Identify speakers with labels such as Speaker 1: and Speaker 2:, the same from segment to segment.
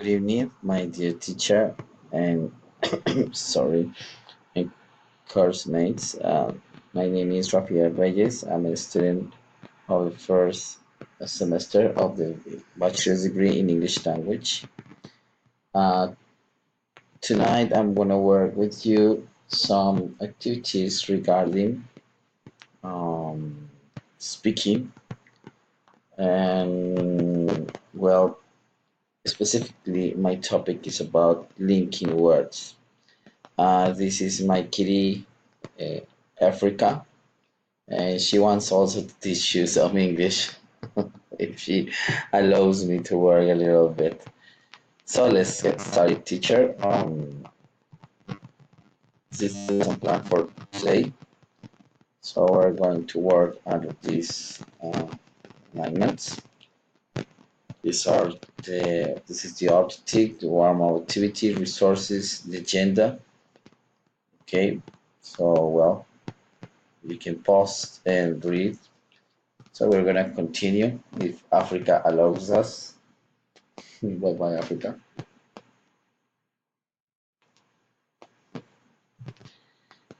Speaker 1: Good evening, my dear teacher and sorry, my course mates. My name is Rafael Reyes. I'm a student of the first semester of the bachelor's degree in English language. Uh, Tonight, I'm gonna work with you some activities regarding um, speaking and specifically, my topic is about linking words. This is my kitty, uh, Africa, and she wants also to teach you some English if she allows me to work a little bit. So let's get started, teacher. This is some plan for today. So we're going to work under these alignments. This is the objective, the warm-up activity, resources, the agenda. Okay, so we can pause and read. So we're gonna continue if Africa allows us. Bye bye, Africa.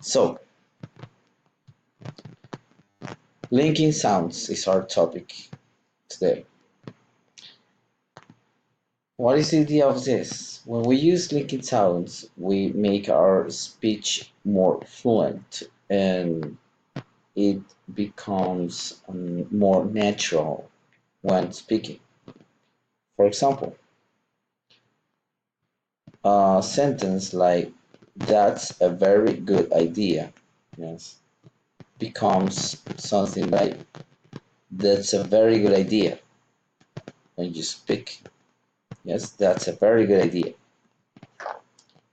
Speaker 1: So linking sounds is our topic today. What is the idea of this? When we use linking sounds, we make our speech more fluent and it becomes more natural when speaking. For example, a sentence like "That's a very good idea," yes, becomes something like "That's a very good idea" when you speak. Yes, that's a very good idea.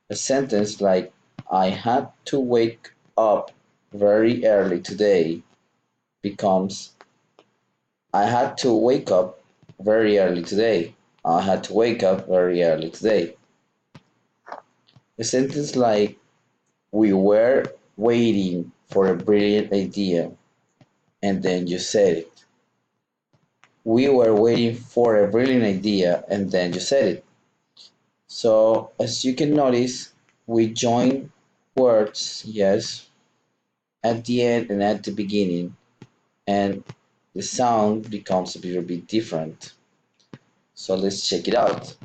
Speaker 1: A sentence like "I had to wake up very early today" becomes "I had to wake up very early today." I had to wake up very early today. A sentence like "We were waiting for a brilliant idea" and then you said it. We were waiting for a brilliant idea and then you said it. So as you can notice, we join words, yes, at the end and at the beginning, and the sound becomes a little bit different. So let's check it out.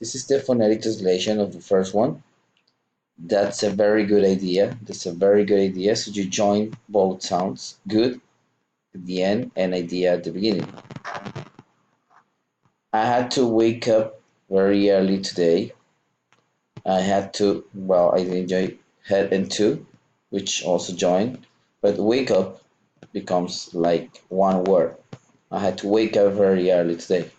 Speaker 1: This is the phonetic translation of the first one. That's a very good idea. That's a very good idea. So you join both sounds, good at the end and idea at the beginning. I had to wake up very early today. I had to, I enjoy had and to, which also join, but wake up becomes like one word. I had to wake up very early today.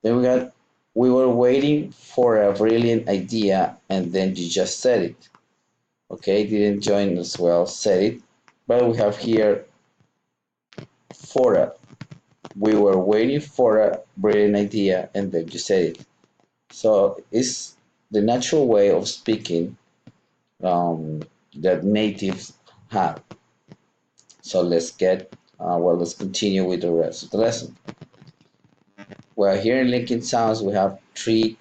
Speaker 1: Then we were waiting for a brilliant idea and then you just said it. Okay, didn't join as well, said it, but we have here for a. We were waiting for a brilliant idea and then you said it. So it's the natural way of speaking that natives have. So let's continue with the rest of the lesson. Well, here in linking sounds, we have three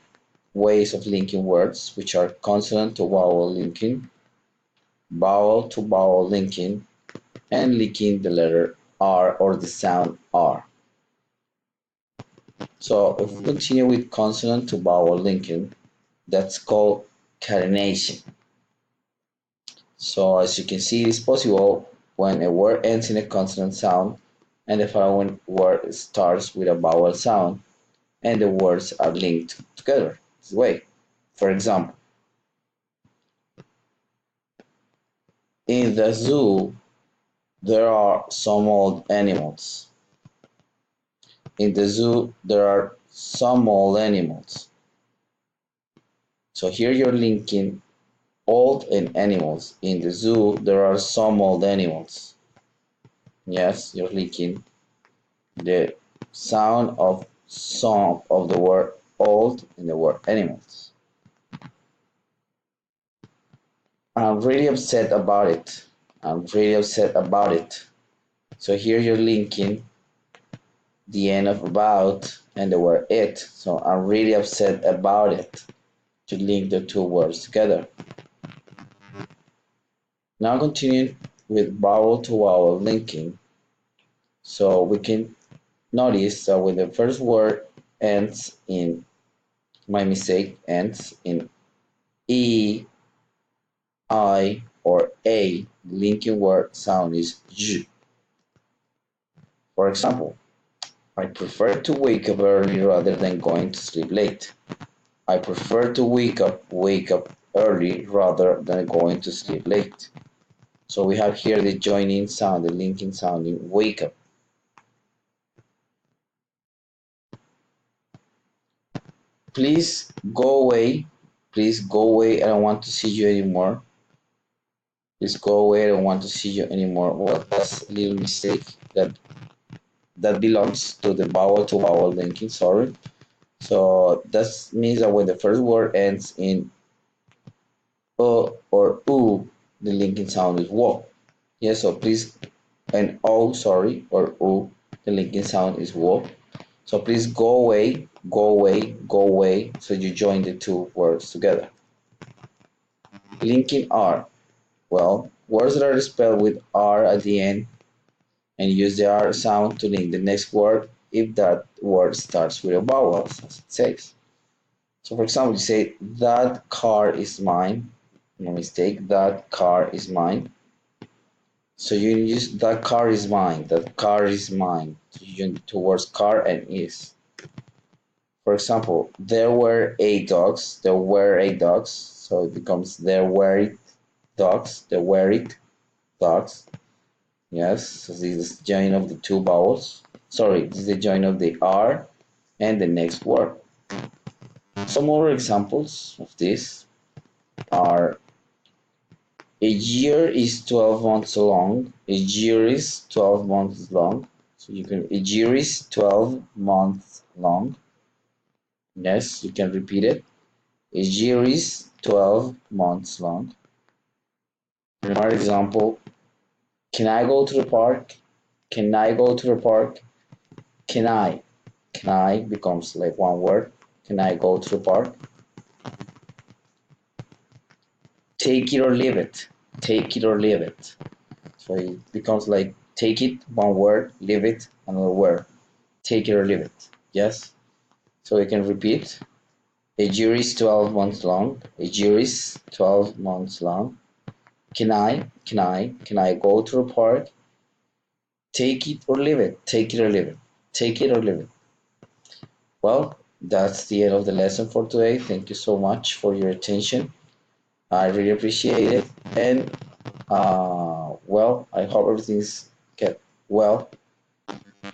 Speaker 1: ways of linking words, which are consonant to vowel linking, vowel to vowel linking, and linking the letter R or the sound R. So if we continue with consonant to vowel linking, that's called catenation. So as you can see, it is possible when a word ends in a consonant sound and the following word starts with a vowel sound and the words are linked together this way. For example, in the zoo, there are some old animals. In the zoo, there are some old animals. So here you're linking old and animals. In the zoo, there are some old animals. Yes, you're linking the sound of some of the word old and the word animals. I'm really upset about it. I'm really upset about it. So here you're linking the end of about and the word it. So I'm really upset about it to link the two words together. Now continuing with vowel to vowel linking. So we can notice that when the first word ends in, my mistake, ends in E, I, or A, the linking word sound is J. For example, I prefer to wake up early rather than going to sleep late. I prefer to wake up early rather than going to sleep late. So we have here the joining sound, the linking sound in wake up. Please go away. Please go away. I don't want to see you anymore. Please go away. I don't want to see you anymore. Well, that's a little mistake. That belongs to the vowel to vowel linking. Sorry. So that means that when the first word ends in or u, the linking sound is wo. Yes. So please, and o, sorry, or u, the linking sound is wo. So please go away, go away, go away. So you join the two words together. Linking R. Well, words that are spelled with R at the end and use the R sound to link the next word if that word starts with a vowel, as it says. So for example, you say, that car is mine. No mistake, that car is mine. So you use that car is mine, that car is mine. So you use the two words car and is. For example, there were 8 dogs. There were 8 dogs. So it becomes there were 8 dogs. There were 8 dogs. Yes. So this is the join of the two vowels. Sorry, this is the join of the R and the next word. Some more examples of this are a year is 12 months long. A year is 12 months long. So you can a year is 12 months long. Yes, you can repeat it. A year is 12 months long. Another example, can I go to the park? Can I go to the park? Can I? Can I becomes like one word. Can I go to the park? Take it or leave it. Take it or leave it. So it becomes like take it, one word, leave it, another word. Take it or leave it. Yes? So we can repeat. A year is 12 months long. A year is 12 months long. Can I go to the park? Take it or leave it. Take it or leave it. Take it or leave it. Well, that's the end of the lesson for today. Thank you so much for your attention. I really appreciate it. And well, I hope everything's get well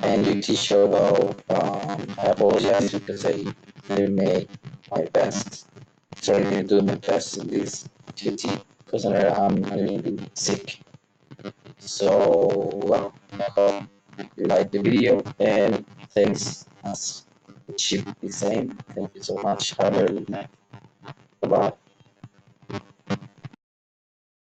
Speaker 1: and your teacher well. I apologize because I didn't make my best. Sorry, I didn't do my best in this duty because I'm a little bit sick. So, well, I hope you like the video and thanks as Chip is saying. Thank you so much. Have a good night. Bye bye.